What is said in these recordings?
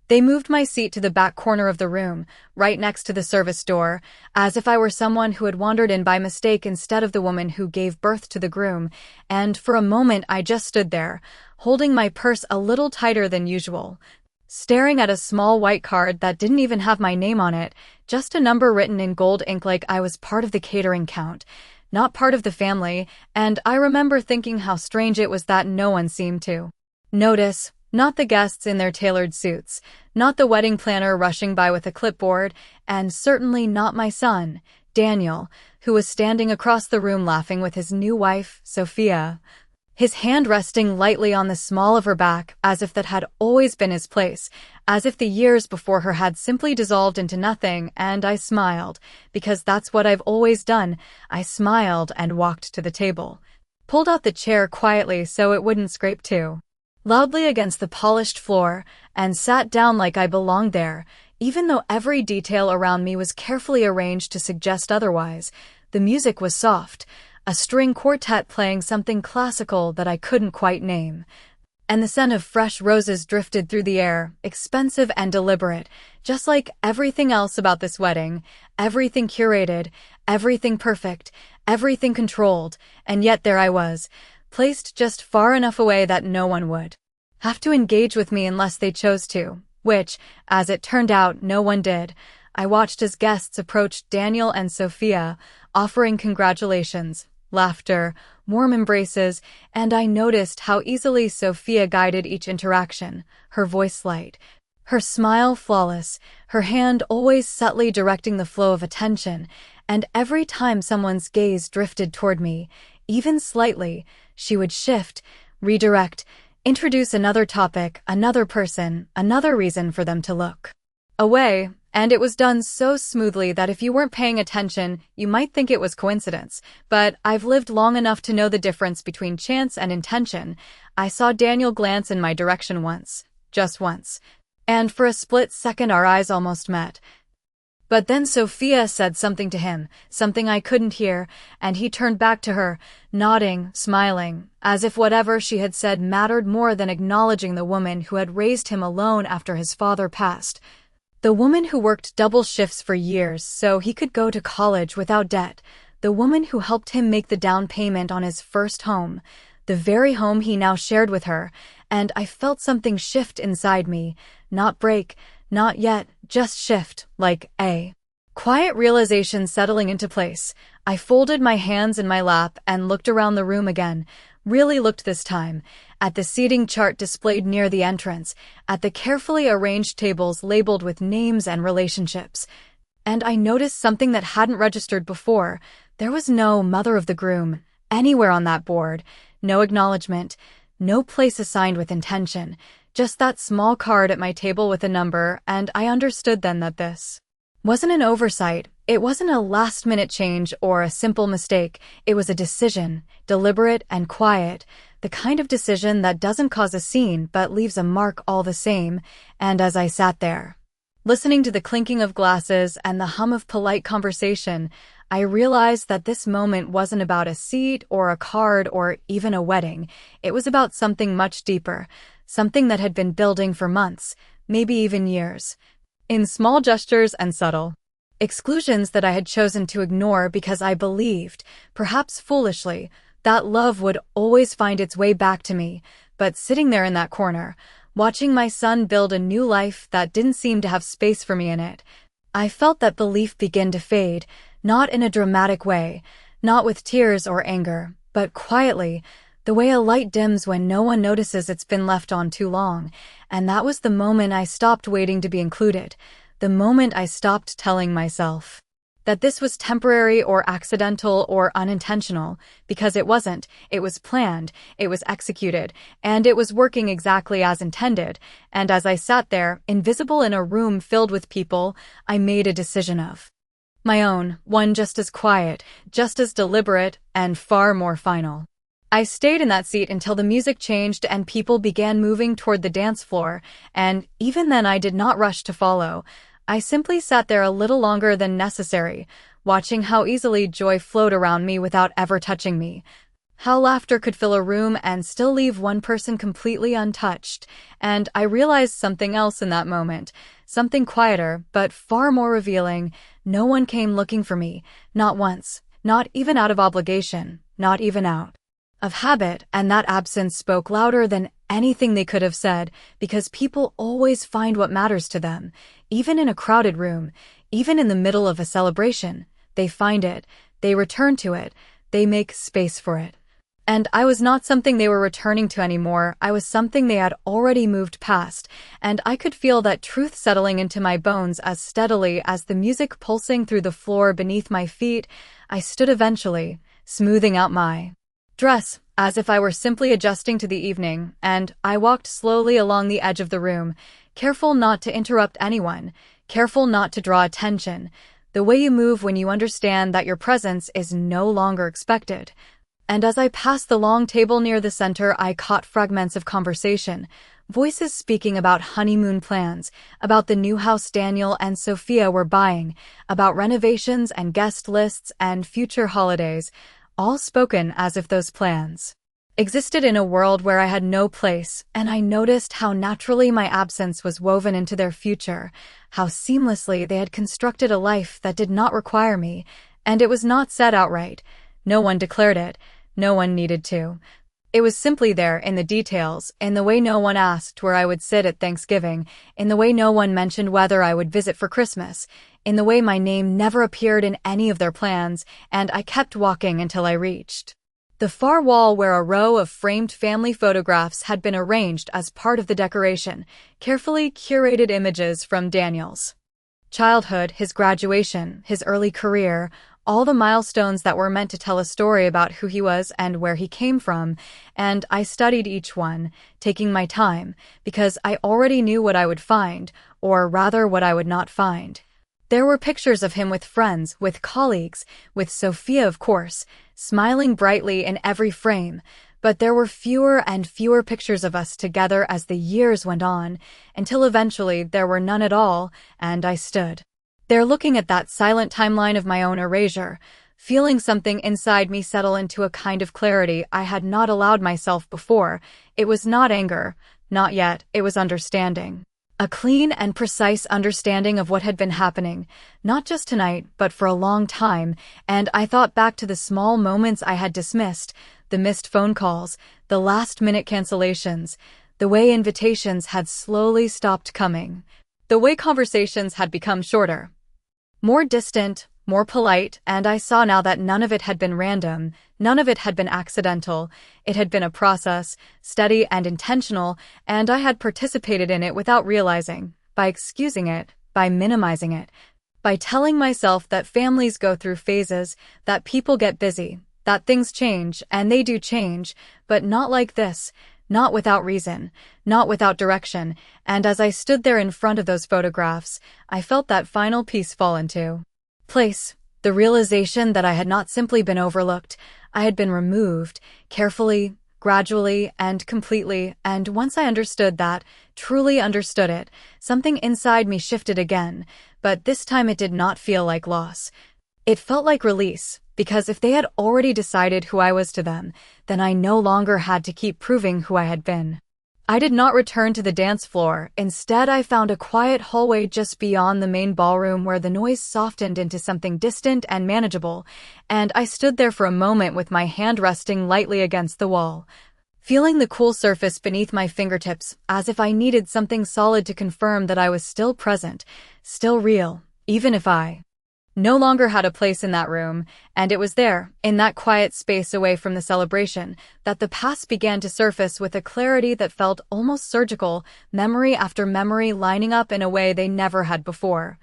They moved my seat to the back corner of the room, right next to the service door, as if I were someone who had wandered in by mistake instead of the woman who gave birth to the groom, and for a moment I just stood there, holding my purse a little tighter than usual, staring at a small white card that didn't even have my name on it, just a number written in gold ink like I was part of the catering count, not part of the family, and I remember thinking how strange it was that no one seemed to notice. Not the guests in their tailored suits, not the wedding planner rushing by with a clipboard, and certainly not my son, Daniel, who was standing across the room laughing with his new wife, Sophia, his hand resting lightly on the small of her back, as if that had always been his place, as if the years before her had simply dissolved into nothing, and I smiled, because that's what I've always done. I smiled and walked to the table, pulled out the chair quietly so it wouldn't scrape too loudly against the polished floor, and sat down like I belonged there, even though every detail around me was carefully arranged to suggest otherwise. The music was soft, a string quartet playing something classical that I couldn't quite name, and the scent of fresh roses drifted through the air, expensive and deliberate, just like everything else about this wedding, everything curated, everything perfect, everything controlled, and yet there I was, placed just far enough away that no one would have to engage with me unless they chose to, which, as it turned out, no one did. I watched as guests approached Daniel and Sophia, offering congratulations, laughter, warm embraces, and I noticed how easily Sophia guided each interaction, her voice light, her smile flawless, her hand always subtly directing the flow of attention, and every time someone's gaze drifted toward me, even slightly, she would shift, redirect, introduce another topic, another person, another reason for them to look away, and it was done so smoothly that if you weren't paying attention, you might think it was coincidence. But I've lived long enough to know the difference between chance and intention. I saw Daniel glance in my direction once, just once, and for a split second our eyes almost met. But then Sophia said something to him, something I couldn't hear, and he turned back to her, nodding, smiling, as if whatever she had said mattered more than acknowledging the woman who had raised him alone after his father passed. The woman who worked double shifts for years so he could go to college without debt. The woman who helped him make the down payment on his first home, the very home he now shared with her, and I felt something shift inside me, not break, not yet, just shift, like a quiet realization settling into place. I folded my hands in my lap and looked around the room again, really looked this time, at the seating chart displayed near the entrance, at the carefully arranged tables labeled with names and relationships. And I noticed something that hadn't registered before. There was no mother of the groom anywhere on that board, no acknowledgement, no place assigned with intention, just that small card at my table with a number, and I understood then that this wasn't an oversight, it wasn't a last-minute change or a simple mistake, it was a decision, deliberate and quiet, the kind of decision that doesn't cause a scene but leaves a mark all the same. And as I sat there, listening to the clinking of glasses and the hum of polite conversation, I realized that this moment wasn't about a seat or a card or even a wedding. It was about something much deeper, something that had been building for months, maybe even years, in small gestures and subtle exclusions that I had chosen to ignore because I believed, perhaps foolishly, that love would always find its way back to me. But sitting there in that corner, watching my son build a new life that didn't seem to have space for me in it, I felt that belief begin to fade, not in a dramatic way, not with tears or anger, but quietly, the way a light dims when no one notices it's been left on too long. And that was the moment I stopped waiting to be included, the moment I stopped telling myself that this was temporary or accidental or unintentional, because it wasn't. It was planned, it was executed, and it was working exactly as intended. And as I sat there, invisible in a room filled with people, I made a decision of my own, one just as quiet, just as deliberate, and far more final. I stayed in that seat until the music changed and people began moving toward the dance floor, and even then I did not rush to follow. I simply sat there a little longer than necessary, watching how easily joy flowed around me without ever touching me. How laughter could fill a room and still leave one person completely untouched. And I realized something else in that moment, something quieter, but far more revealing. No one came looking for me, not once, not even out of obligation, not even out of habit, and that absence spoke louder than anything they could have said, because people always find what matters to them, even in a crowded room, even in the middle of a celebration. They find it, they return to it, they make space for it. And I was not something they were returning to anymore. I was something they had already moved past, and I could feel that truth settling into my bones as steadily as the music pulsing through the floor beneath my feet. I stood eventually, smoothing out my dress, as if I were simply adjusting to the evening, and I walked slowly along the edge of the room, careful not to interrupt anyone, careful not to draw attention, the way you move when you understand that your presence is no longer expected. And as I passed the long table near the center, I caught fragments of conversation, voices speaking about honeymoon plans, about the new house Daniel and Sophia were buying, about renovations and guest lists and future holidays, all spoken as if those plans existed in a world where I had no place, and I noticed how naturally my absence was woven into their future, how seamlessly they had constructed a life that did not require me, and it was not said outright. No one declared it. No one needed to. It was simply there in the details, in the way no one asked where I would sit at Thanksgiving, in the way no one mentioned whether I would visit for Christmas, in the way my name never appeared in any of their plans, and I kept walking until I reached the far wall where a row of framed family photographs had been arranged as part of the decoration, carefully curated images from Daniel's childhood, his graduation, his early career, all the milestones that were meant to tell a story about who he was and where he came from, and I studied each one, taking my time, because I already knew what I would find, or rather what I would not find. There were pictures of him with friends, with colleagues, with Sophia, of course, smiling brightly in every frame, but there were fewer and fewer pictures of us together as the years went on, until eventually there were none at all, and I stood there looking at that silent timeline of my own erasure, feeling something inside me settle into a kind of clarity I had not allowed myself before. It was not anger, not yet, it was understanding. A clean and precise understanding of what had been happening, not just tonight, but for a long time, and I thought back to the small moments I had dismissed, the missed phone calls, the last-minute cancellations, the way invitations had slowly stopped coming, the way conversations had become shorter, more distant, more polite, and I saw now that none of it had been random, none of it had been accidental. It had been a process, steady and intentional, and I had participated in it without realizing, by excusing it, by minimizing it, by telling myself that families go through phases, that people get busy, that things change, and they do change, but not like this, not without reason, not without direction, and as I stood there in front of those photographs, I felt that final piece fall into place, the realization that I had not simply been overlooked, I had been removed, carefully, gradually, and completely, and once I understood that, truly understood it, something inside me shifted again, but this time it did not feel like loss. It felt like release, because if they had already decided who I was to them, then I no longer had to keep proving who I had been. I did not return to the dance floor. Instead, I found a quiet hallway just beyond the main ballroom where the noise softened into something distant and manageable, and I stood there for a moment with my hand resting lightly against the wall, feeling the cool surface beneath my fingertips, as if I needed something solid to confirm that I was still present, still real, even if I no longer had a place in that room, and it was there, in that quiet space away from the celebration, that the past began to surface with a clarity that felt almost surgical, memory after memory lining up in a way they never had before.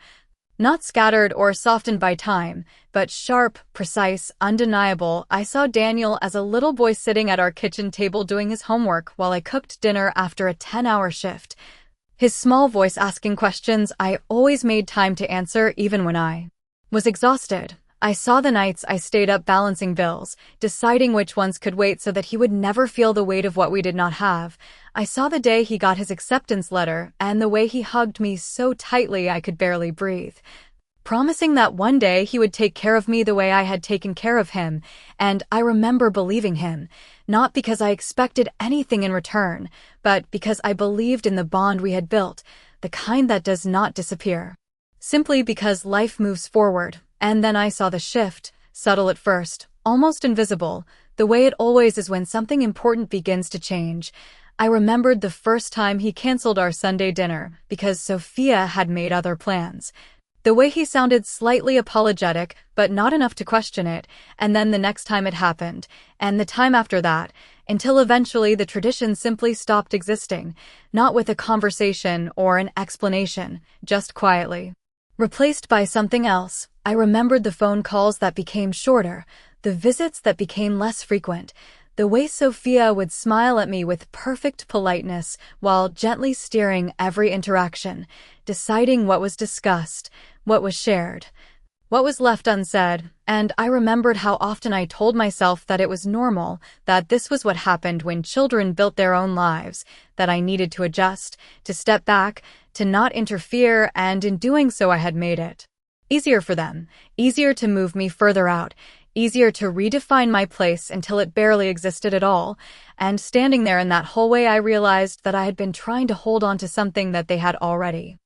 Not scattered or softened by time, but sharp, precise, undeniable. I saw Daniel as a little boy sitting at our kitchen table doing his homework while I cooked dinner after a 10-hour shift. His small voice asking questions I always made time to answer even when I was exhausted. I saw the nights I stayed up balancing bills, deciding which ones could wait so that he would never feel the weight of what we did not have. I saw the day he got his acceptance letter and the way he hugged me so tightly I could barely breathe. promising that one day he would take care of me the way I had taken care of him, and I remember believing him, not because I expected anything in return, but because I believed in the bond we had built, the kind that does not disappear. Simply because life moves forward, and then I saw the shift, subtle at first, almost invisible, the way it always is when something important begins to change. I remembered the first time he canceled our Sunday dinner because Sophia had made other plans. The way he sounded slightly apologetic, but not enough to question it, and then the next time it happened, and the time after that, until eventually the tradition simply stopped existing, not with a conversation or an explanation, just quietly. Replaced by something else, I remembered the phone calls that became shorter, the visits that became less frequent, the way Sophia would smile at me with perfect politeness while gently steering every interaction, deciding what was discussed, what was shared, what was left unsaid, and I remembered how often I told myself that it was normal, that this was what happened when children built their own lives, that I needed to adjust, to step back, to not interfere, and in doing so I had made it easier for them, easier to move me further out, easier to redefine my place until it barely existed at all, and standing there in that hallway I realized that I had been trying to hold on to something that they had already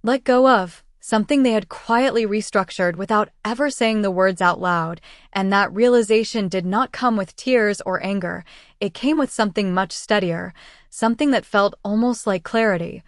let go of, something they had quietly restructured without ever saying the words out loud, and that realization did not come with tears or anger, it came with something much steadier, something that felt almost like clarity.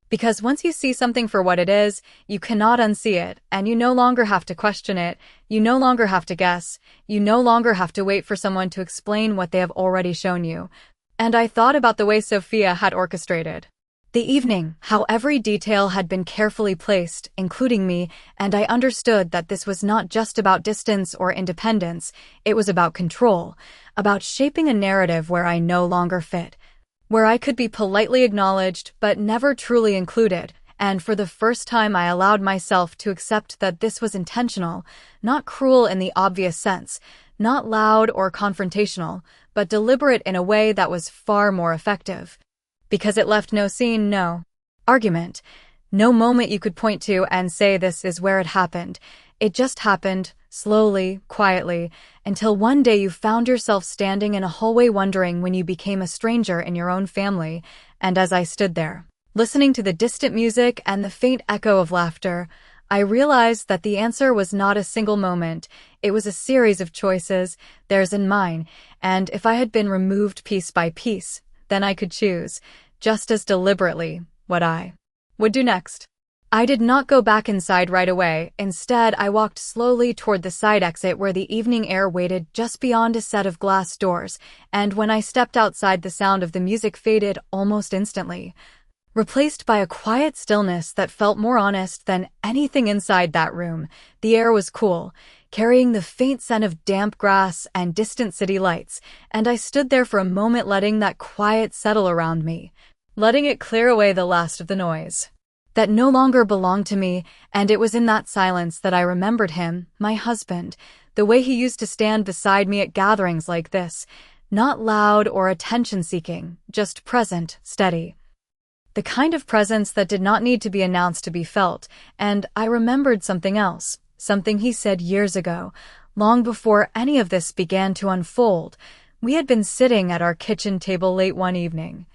Because once you see something for what it is, you cannot unsee it, and you no longer have to question it, you no longer have to guess, you no longer have to wait for someone to explain what they have already shown you. And I thought about the way Sophia had orchestrated the evening, how every detail had been carefully placed, including me, and I understood that this was not just about distance or independence, it was about control, about shaping a narrative where I no longer fit, where I could be politely acknowledged but never truly included, and for the first time I allowed myself to accept that this was intentional, not cruel in the obvious sense, not loud or confrontational, but deliberate in a way that was far more effective. Because it left no scene, no argument, no moment you could point to and say this is where it happened. It just happened, slowly, quietly, until one day you found yourself standing in a hallway wondering when you became a stranger in your own family, and as I stood there, listening to the distant music and the faint echo of laughter, I realized that the answer was not a single moment, it was a series of choices, theirs and mine, and if I had been removed piece by piece, then I could choose, just as deliberately, what I would do next. I did not go back inside right away. Instead, I walked slowly toward the side exit where the evening air waited just beyond a set of glass doors, and when I stepped outside, the sound of the music faded almost instantly, replaced by a quiet stillness that felt more honest than anything inside that room. The air was cool, carrying the faint scent of damp grass and distant city lights, and I stood there for a moment letting that quiet settle around me, letting it clear away the last of the noise that no longer belonged to me, and it was in that silence that I remembered him, my husband, the way he used to stand beside me at gatherings like this, not loud or attention-seeking, just present, steady. The kind of presence that did not need to be announced to be felt, and I remembered something else, something he said years ago, long before any of this began to unfold. We had been sitting at our kitchen table late one evening,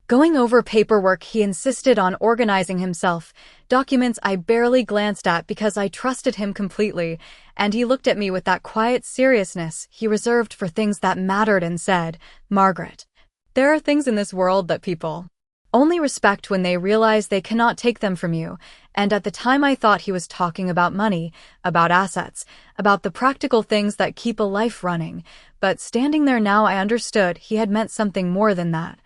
going over paperwork he insisted on organizing himself, documents I barely glanced at because I trusted him completely, and he looked at me with that quiet seriousness he reserved for things that mattered and said, "Margaret, there are things in this world that people only respect when they realize they cannot take them from you," and at the time I thought he was talking about money, about assets, about the practical things that keep a life running, but standing there now I understood he had meant something more than that.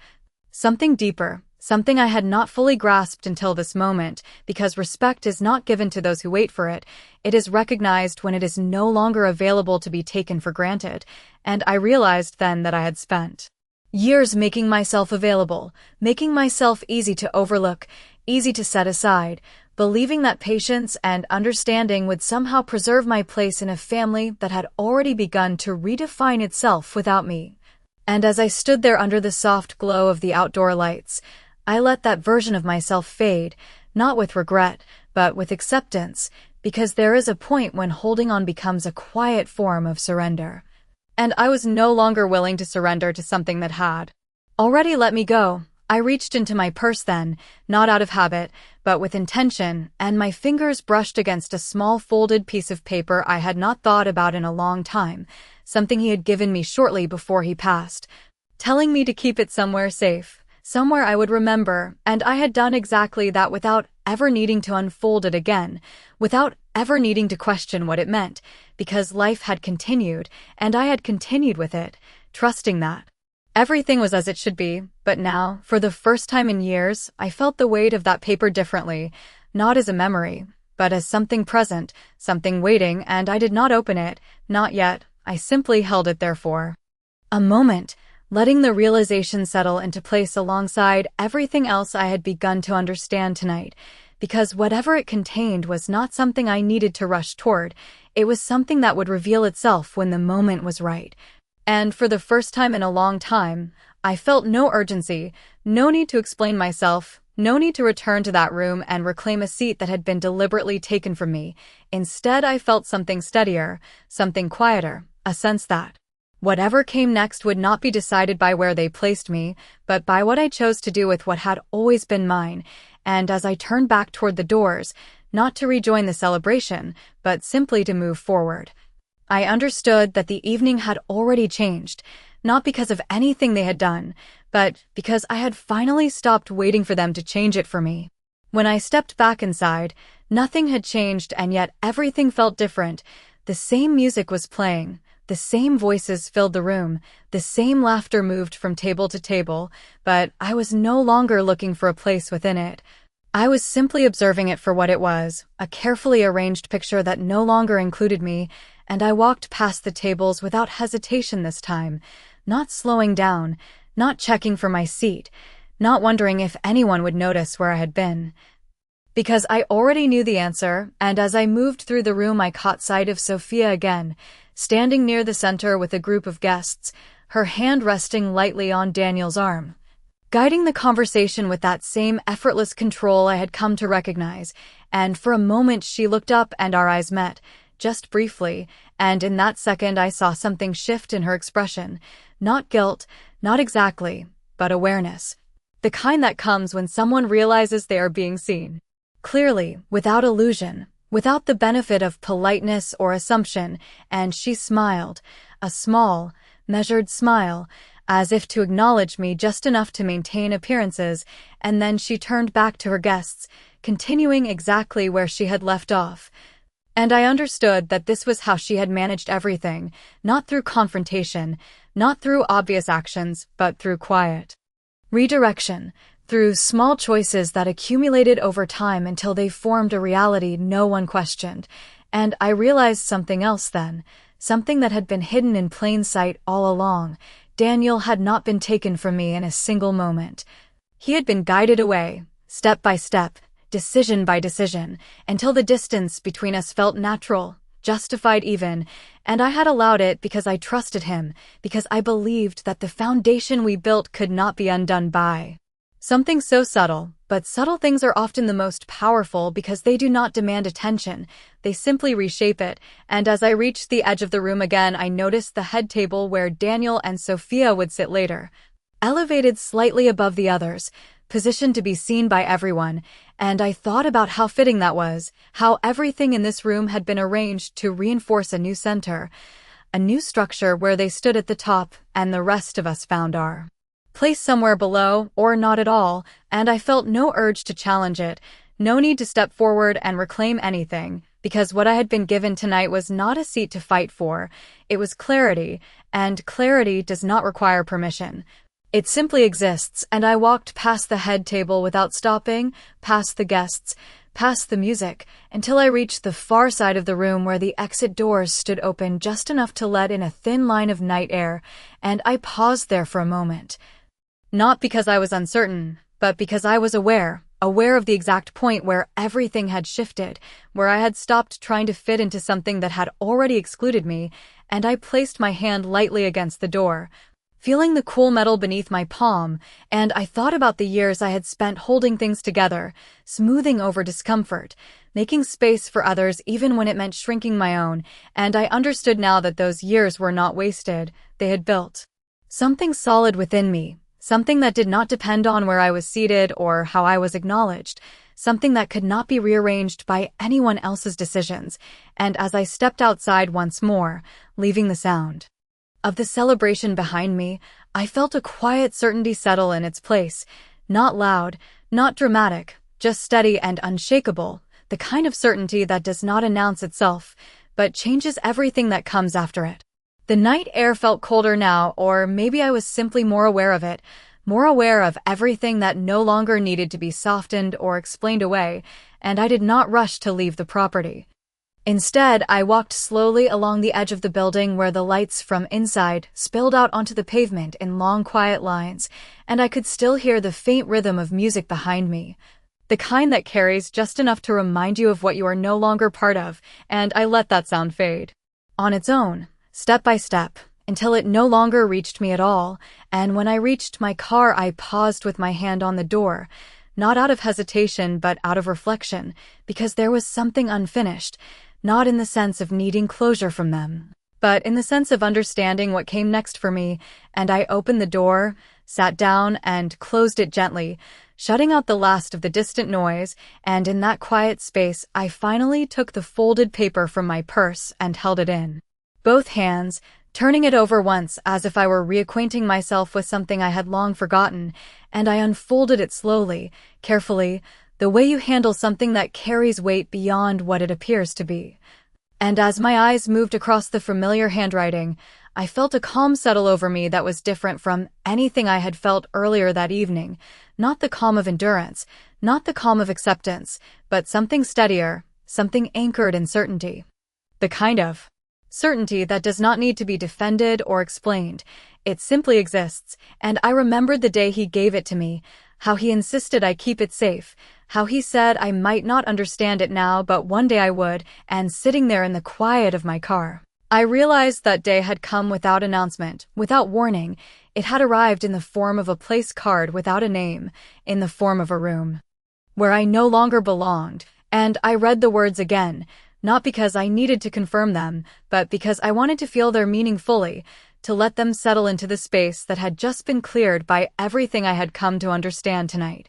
Something deeper, something I had not fully grasped until this moment, because respect is not given to those who wait for it, it is recognized when it is no longer available to be taken for granted, and I realized then that I had spent years making myself available, making myself easy to overlook, easy to set aside, believing that patience and understanding would somehow preserve my place in a family that had already begun to redefine itself without me. And as I stood there under the soft glow of the outdoor lights, I let that version of myself fade, not with regret, but with acceptance, because there is a point when holding on becomes a quiet form of surrender. And I was no longer willing to surrender to something that had already let me go. I reached into my purse then, not out of habit, but with intention, and my fingers brushed against a small folded piece of paper I had not thought about in a long time, something he had given me shortly before he passed, telling me to keep it somewhere safe, somewhere I would remember, and I had done exactly that without ever needing to unfold it again, without ever needing to question what it meant, because life had continued, and I had continued with it, trusting that everything was as it should be. But now, for the first time in years, I felt the weight of that paper differently, not as a memory, but as something present, something waiting, and I did not open it, not yet. I simply held it there for a moment, letting the realization settle into place alongside everything else I had begun to understand tonight, because whatever it contained was not something I needed to rush toward. It was something that would reveal itself when the moment was right. And for the first time in a long time, I felt no urgency, no need to explain myself, no need to return to that room and reclaim a seat that had been deliberately taken from me. Instead, I felt something steadier, something quieter, a sense that whatever came next would not be decided by where they placed me, but by what I chose to do with what had always been mine. And as I turned back toward the doors, not to rejoin the celebration, but simply to move forward, I understood that the evening had already changed, not because of anything they had done, but because I had finally stopped waiting for them to change it for me. When I stepped back inside, nothing had changed, and yet everything felt different. The same music was playing, the same voices filled the room, the same laughter moved from table to table, but I was no longer looking for a place within it. I was simply observing it for what it was, a carefully arranged picture that no longer included me, and I walked past the tables without hesitation this time, not slowing down, not checking for my seat, not wondering if anyone would notice where I had been. Because I already knew the answer, and as I moved through the room I caught sight of Sophia again, standing near the center with a group of guests, her hand resting lightly on Daniel's arm, guiding the conversation with that same effortless control I had come to recognize. And for a moment she looked up and our eyes met, just briefly, and in that second I saw something shift in her expression. Not guilt, not exactly, but awareness. The kind that comes when someone realizes they are being seen clearly, without illusion, without the benefit of politeness or assumption, and she smiled, a small, measured smile, as if to acknowledge me just enough to maintain appearances, and then she turned back to her guests, continuing exactly where she had left off. And I understood that this was how she had managed everything, not through confrontation, not through obvious actions, but through quiet redirection, through small choices that accumulated over time until they formed a reality no one questioned. And I realized something else then, something that had been hidden in plain sight all along. Daniel had not been taken from me in a single moment. He had been guided away, step by step, decision by decision, until the distance between us felt natural, justified even, and I had allowed it because I trusted him, because I believed that the foundation we built could not be undone by something so subtle. But subtle things are often the most powerful because they do not demand attention, they simply reshape it. And as I reached the edge of the room again, I noticed the head table where Daniel and Sophia would sit later, elevated slightly above the others, positioned to be seen by everyone, and I thought about how fitting that was, how everything in this room had been arranged to reinforce a new center, a new structure where they stood at the top and the rest of us found our place somewhere below, or not at all, and I felt no urge to challenge it, no need to step forward and reclaim anything, because what I had been given tonight was not a seat to fight for, it was clarity, and clarity does not require permission. It simply exists, and I walked past the head table without stopping, past the guests, past the music, until I reached the far side of the room where the exit doors stood open just enough to let in a thin line of night air, and I paused there for a moment. Not because I was uncertain, but because I was aware of the exact point where everything had shifted, where I had stopped trying to fit into something that had already excluded me, and I placed my hand lightly against the door. feeling the cool metal beneath my palm, and I thought about the years I had spent holding things together, smoothing over discomfort, making space for others even when it meant shrinking my own, and I understood now that those years were not wasted. They had built something solid within me, something that did not depend on where I was seated or how I was acknowledged, something that could not be rearranged by anyone else's decisions. And as I stepped outside once more, leaving the sound of the celebration behind me, I felt a quiet certainty settle in its place. Not loud, not dramatic, just steady and unshakable, the kind of certainty that does not announce itself, but changes everything that comes after it. The night air felt colder now, or maybe I was simply more aware of it, more aware of everything that no longer needed to be softened or explained away, and I did not rush to leave the property. Instead, I walked slowly along the edge of the building where the lights from inside spilled out onto the pavement in long, quiet lines, and I could still hear the faint rhythm of music behind me. The kind that carries just enough to remind you of what you are no longer part of, and I let that sound fade on its own, step by step, until it no longer reached me at all, and when I reached my car I paused with my hand on the door, not out of hesitation but out of reflection, because there was something unfinished, not in the sense of needing closure from them, but in the sense of understanding what came next for me, and I opened the door, sat down, and closed it gently, shutting out the last of the distant noise, and in that quiet space I finally took the folded paper from my purse and held it in both hands, turning it over once as if I were reacquainting myself with something I had long forgotten, and I unfolded it slowly, carefully, the way you handle something that carries weight beyond what it appears to be. And as my eyes moved across the familiar handwriting, I felt a calm settle over me that was different from anything I had felt earlier that evening, not the calm of endurance, not the calm of acceptance, but something steadier, something anchored in certainty. The kind of certainty that does not need to be defended or explained. It simply exists, and I remembered the day he gave it to me, how he insisted I keep it safe, how he said I might not understand it now but one day I would, and sitting there in the quiet of my car, I realized that day had come without announcement, without warning. It had arrived in the form of a place card without a name, in the form of a room where I no longer belonged, and I read the words again, not because I needed to confirm them, but because I wanted to feel their meaning fully, to let them settle into the space that had just been cleared by everything I had come to understand tonight.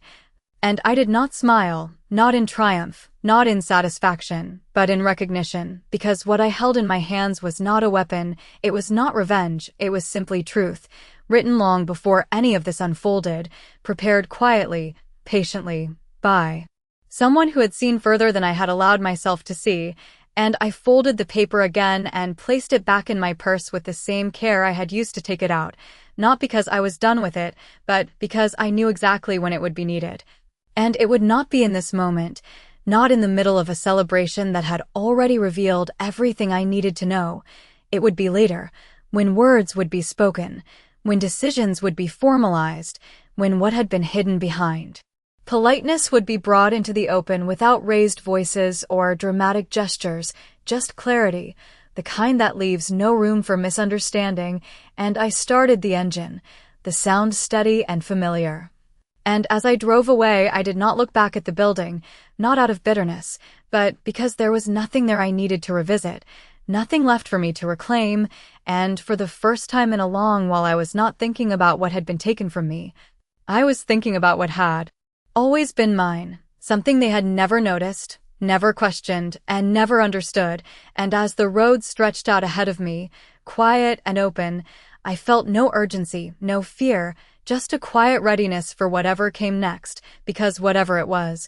And I did not smile, not in triumph, not in satisfaction, but in recognition, because what I held in my hands was not a weapon, it was not revenge, it was simply truth, written long before any of this unfolded, prepared quietly, patiently, by someone who had seen further than I had allowed myself to see, and I folded the paper again and placed it back in my purse with the same care I had used to take it out, not because I was done with it, but because I knew exactly when it would be needed. And it would not be in this moment, not in the middle of a celebration that had already revealed everything I needed to know. It would be later, when words would be spoken, when decisions would be formalized, when what had been hidden behind politeness would be brought into the open without raised voices or dramatic gestures, just clarity, the kind that leaves no room for misunderstanding, and I started the engine, the sound steady and familiar. And as I drove away, I did not look back at the building, not out of bitterness, but because there was nothing there I needed to revisit, nothing left for me to reclaim, and for the first time in a long while I was not thinking about what had been taken from me. I was thinking about what had always been mine, something they had never noticed, never questioned, and never understood, and as the road stretched out ahead of me, quiet and open, I felt no urgency, no fear, just a quiet readiness for whatever came next, because whatever it was,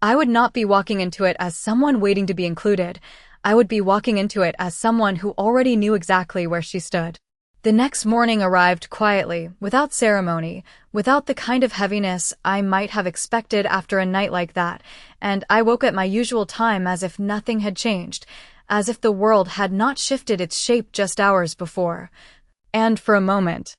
I would not be walking into it as someone waiting to be included. I would be walking into it as someone who already knew exactly where she stood. The next morning arrived quietly, without ceremony, without the kind of heaviness I might have expected after a night like that, and I woke at my usual time as if nothing had changed, as if the world had not shifted its shape just hours before. And for a moment,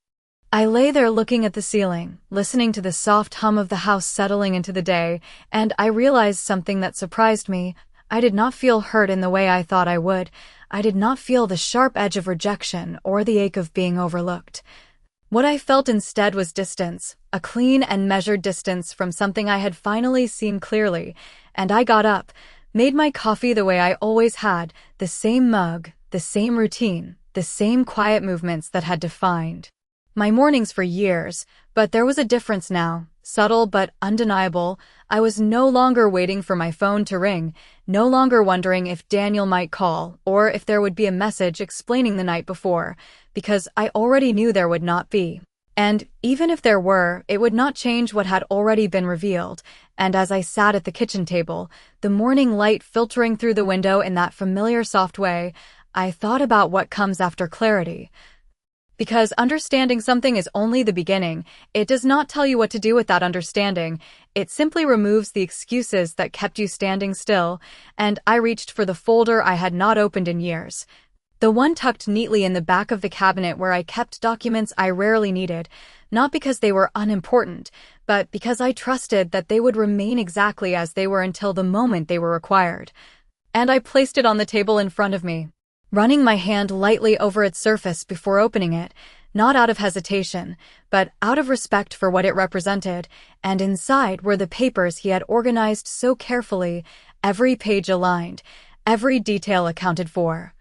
I lay there looking at the ceiling, listening to the soft hum of the house settling into the day, and I realized something that surprised me. I did not feel hurt in the way I thought I would. I did not feel the sharp edge of rejection or the ache of being overlooked. What I felt instead was distance, a clean and measured distance from something I had finally seen clearly, and I got up, made my coffee the way I always had, the same mug, the same routine, the same quiet movements that had defined my mornings for years, but there was a difference now, subtle but undeniable. I was no longer waiting for my phone to ring, no longer wondering if Daniel might call, or if there would be a message explaining the night before, because I already knew there would not be. And even if there were, it would not change what had already been revealed. And as I sat at the kitchen table, the morning light filtering through the window in that familiar soft way, I thought about what comes after clarity. Because understanding something is only the beginning, it does not tell you what to do with that understanding. It simply removes the excuses that kept you standing still, and I reached for the folder I had not opened in years. The one tucked neatly in the back of the cabinet where I kept documents I rarely needed, not because they were unimportant, but because I trusted that they would remain exactly as they were until the moment they were required. And I placed it on the table in front of me, running my hand lightly over its surface before opening it, not out of hesitation, but out of respect for what it represented, and inside were the papers he had organized so carefully, every page aligned, every detail accounted for.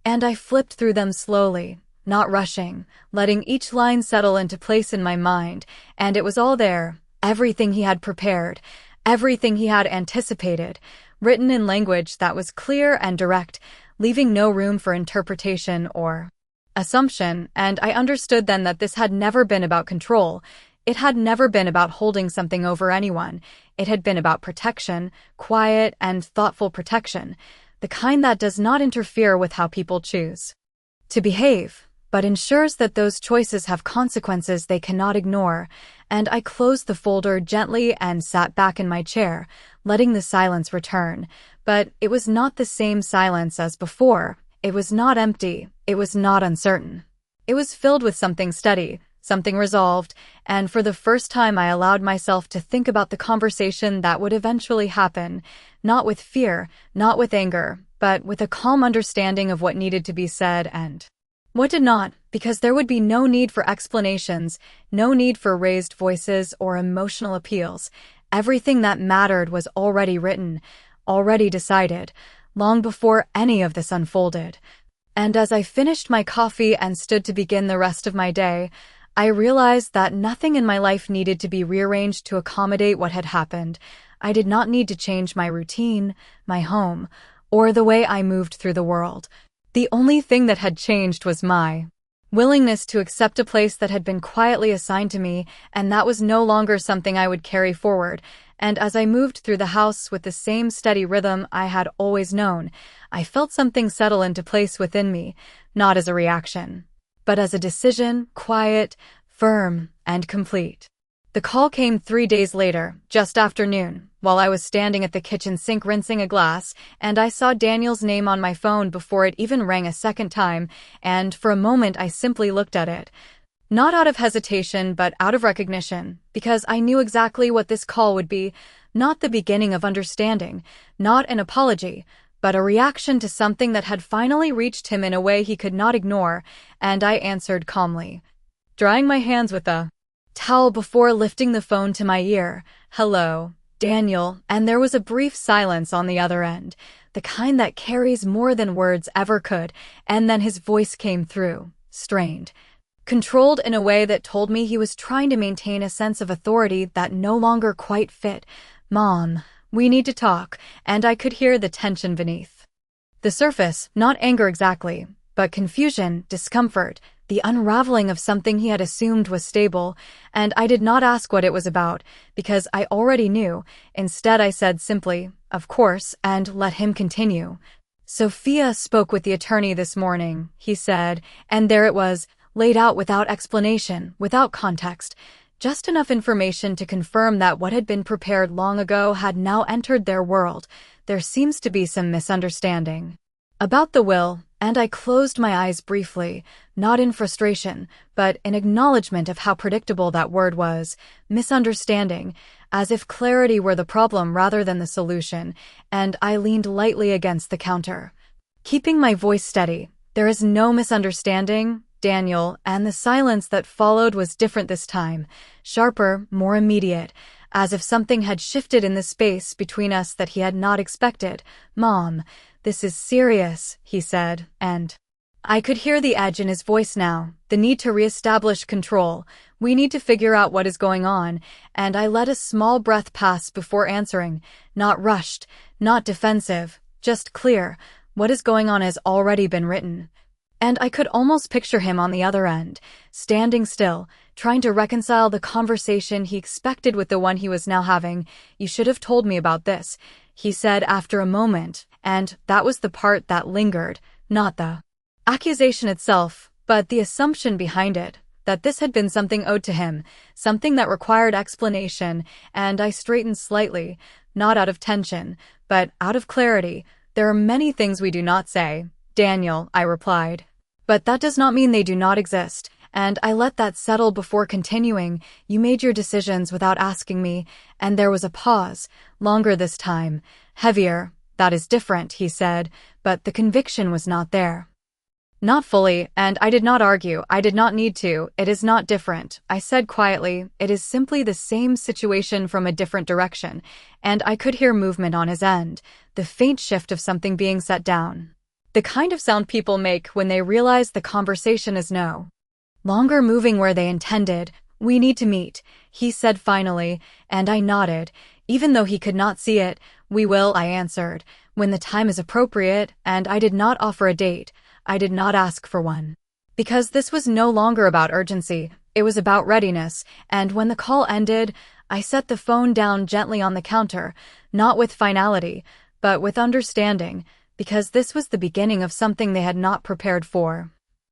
And I flipped through them slowly, not rushing, letting each line settle into place in my mind, and it was all there, everything he had prepared, everything he had anticipated, written in language that was clear and direct, leaving no room for interpretation or assumption, and I understood then that this had never been about control. It had never been about holding something over anyone. It had been about protection, quiet and thoughtful protection, the kind that does not interfere with how people choose to behave, but ensures that those choices have consequences they cannot ignore. And I closed the folder gently and sat back in my chair, letting the silence return. But it was not the same silence as before. It was not empty. It was not uncertain. It was filled with something steady, something resolved, and for the first time I allowed myself to think about the conversation that would eventually happen, not with fear, not with anger, but with a calm understanding of what needed to be said and what did not, because there would be no need for explanations, no need for raised voices or emotional appeals. Everything that mattered was already written, already decided, long before any of this unfolded. And as I finished my coffee and stood to begin the rest of my day, I realized that nothing in my life needed to be rearranged to accommodate what had happened. I did not need to change my routine, my home, or the way I moved through the world. The only thing that had changed was my willingness to accept a place that had been quietly assigned to me, and that was no longer something I would carry forward. And as I moved through the house with the same steady rhythm I had always known, I felt something settle into place within me, not as a reaction, but as a decision, quiet, firm, and complete. The call came 3 days later, just after noon, while I was standing at the kitchen sink rinsing a glass, and I saw Daniel's name on my phone before it even rang a second time, and for a moment I simply looked at it. Not out of hesitation, but out of recognition, because I knew exactly what this call would be, not the beginning of understanding, not an apology, but a reaction to something that had finally reached him in a way he could not ignore, and I answered calmly, drying my hands with a towel before lifting the phone to my ear. "Hello, Daniel," and there was a brief silence on the other end, the kind that carries more than words ever could, and then his voice came through, strained, controlled in a way that told me he was trying to maintain a sense of authority that no longer quite fit. "Mom, we need to talk," and I could hear the tension beneath the surface, not anger exactly, but confusion, discomfort, the unraveling of something he had assumed was stable, and I did not ask what it was about, because I already knew. Instead I said simply, "Of course," and let him continue. "Sophia spoke with the attorney this morning," he said, and there it was, laid out without explanation, without context, just enough information to confirm that what had been prepared long ago had now entered their world. "There seems to be some misunderstanding about the will," and I closed my eyes briefly, not in frustration, but in acknowledgement of how predictable that word was, misunderstanding, as if clarity were the problem rather than the solution, and I leaned lightly against the counter, keeping my voice steady. "There is no misunderstanding. Daniel, and the silence that followed was different this time, sharper, more immediate, as if something had shifted in the space between us that he had not expected. "Mom, this is serious," he said, and I could hear the edge in his voice now, the need to reestablish control. "We need to figure out what is going on," and I let a small breath pass before answering, not rushed, not defensive, just clear. What is going on has already been written. And I could almost picture him on the other end, standing still, trying to reconcile the conversation he expected with the one he was now having. "You should have told me about this," he said after a moment, and that was the part that lingered, not the accusation itself, but the assumption behind it, that this had been something owed to him, something that required explanation, and I straightened slightly, not out of tension, but out of clarity. "There are many things we do not say, Daniel," I replied. "But that does not mean they do not exist," and I let that settle before continuing. "You made your decisions without asking me," and there was a pause, longer this time, heavier. "That is different," he said, but the conviction was not there. Not fully, and I did not argue. I did not need to. "It is not different," I said quietly. "It is simply the same situation from a different direction," and I could hear movement on his end, the faint shift of something being set down. The kind of sound people make when they realize the conversation is no longer moving where they intended. "We need to meet," he said finally, and I nodded, even though he could not see it. "We will," I answered, "when the time is appropriate," and I did not offer a date. I did not ask for one. Because this was no longer about urgency, it was about readiness, and when the call ended, I set the phone down gently on the counter, not with finality, but with understanding, because this was the beginning of something they had not prepared for.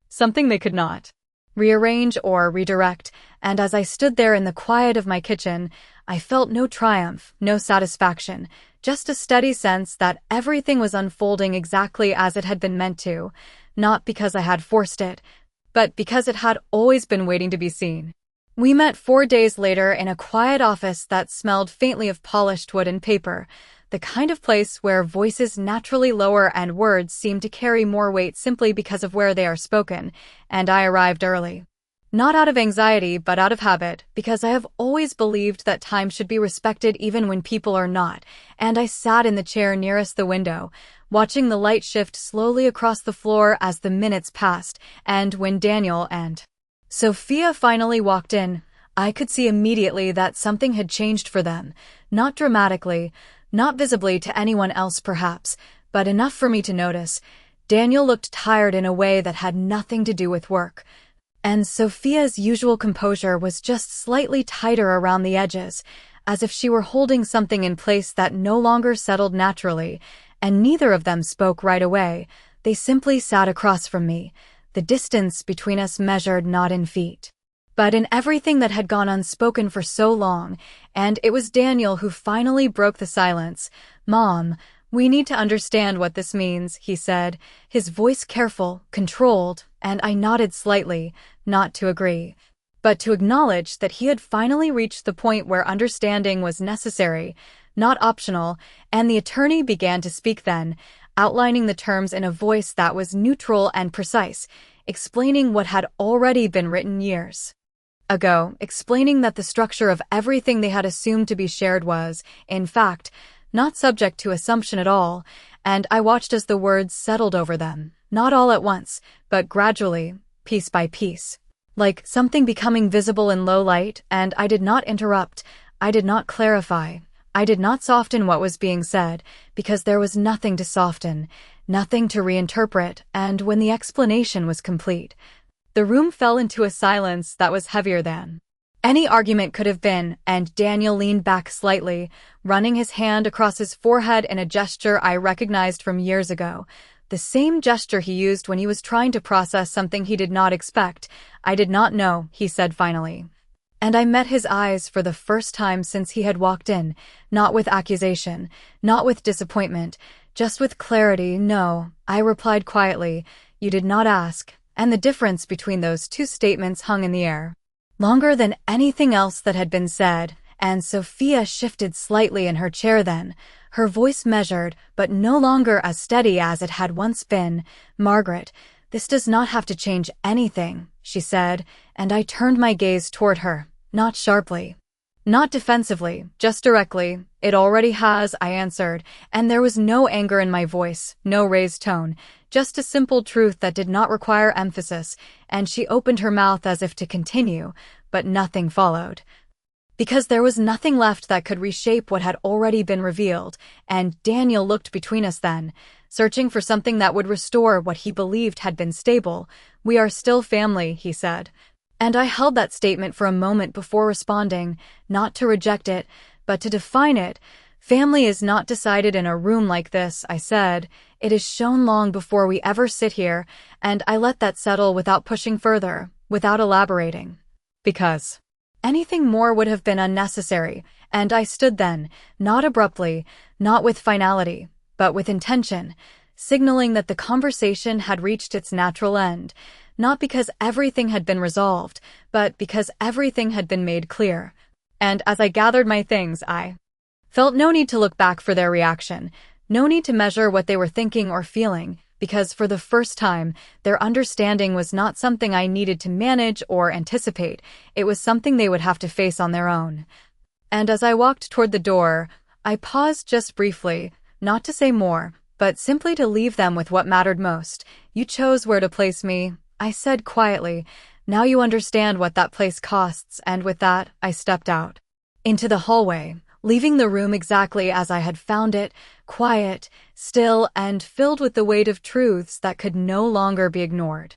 Something they could not rearrange or redirect, and as I stood there in the quiet of my kitchen, I felt no triumph, no satisfaction, just a steady sense that everything was unfolding exactly as it had been meant to, not because I had forced it, but because it had always been waiting to be seen. We met 4 days later in a quiet office that smelled faintly of polished wood and paper, the kind of place where voices naturally lower and words seem to carry more weight simply because of where they are spoken, and I arrived early. Not out of anxiety, but out of habit, because I have always believed that time should be respected even when people are not, and I sat in the chair nearest the window, watching the light shift slowly across the floor as the minutes passed, and when Daniel and Sophia finally walked in, I could see immediately that something had changed for them, not dramatically, not visibly to anyone else perhaps, but enough for me to notice. Daniel looked tired in a way that had nothing to do with work, and Sophia's usual composure was just slightly tighter around the edges, as if she were holding something in place that no longer settled naturally, and neither of them spoke right away. They simply sat across from me, the distance between us measured not in feet, but in everything that had gone unspoken for so long, and it was Daniel who finally broke the silence. "Mom, we need to understand what this means," he said, his voice careful, controlled, and I nodded slightly, not to agree, but to acknowledge that he had finally reached the point where understanding was necessary, not optional, and the attorney began to speak then, outlining the terms in a voice that was neutral and precise, explaining what had already been written years ago, explaining that the structure of everything they had assumed to be shared was, in fact, not subject to assumption at all, and I watched as the words settled over them, not all at once, but gradually, piece by piece, like something becoming visible in low light, and I did not interrupt, I did not clarify, I did not soften what was being said, because there was nothing to soften, nothing to reinterpret, and when the explanation was complete, the room fell into a silence that was heavier than any argument could have been, and Daniel leaned back slightly, running his hand across his forehead in a gesture I recognized from years ago, the same gesture he used when he was trying to process something he did not expect. "I did not know," he said finally. And I met his eyes for the first time since he had walked in, not with accusation, not with disappointment, just with clarity. "No," I replied quietly, "you did not ask," and the difference between those two statements hung in the air longer than anything else that had been said, and Sophia shifted slightly in her chair then, her voice measured, but no longer as steady as it had once been. "Margaret, "This does not have to change anything," she said, and I turned my gaze toward her, not sharply, not defensively, just directly. "It already has," I answered, and there was no anger in my voice, no raised tone, just a simple truth that did not require emphasis, and she opened her mouth as if to continue, but nothing followed. Because there was nothing left that could reshape what had already been revealed, and Daniel looked between us then, searching for something that would restore what he believed had been stable. "We are still family," he said. And I held that statement for a moment before responding, not to reject it, but to define it. "Family is not decided in a room like this," I said. "It is shown long before we ever sit here," and I let that settle without pushing further, without elaborating. Because anything more would have been unnecessary, and I stood then, not abruptly, not with finality, but with intention, signaling that the conversation had reached its natural end, not because everything had been resolved, but because everything had been made clear. And as I gathered my things, I felt no need to look back for their reaction, no need to measure what they were thinking or feeling, because for the first time, their understanding was not something I needed to manage or anticipate. It was something they would have to face on their own. And as I walked toward the door, I paused just briefly, not to say more, but simply to leave them with what mattered most. "You chose where to place me," I said quietly. "Now you understand what that place costs," and with that, I stepped out into the hallway, leaving the room exactly as I had found it, quiet, still, and filled with the weight of truths that could no longer be ignored.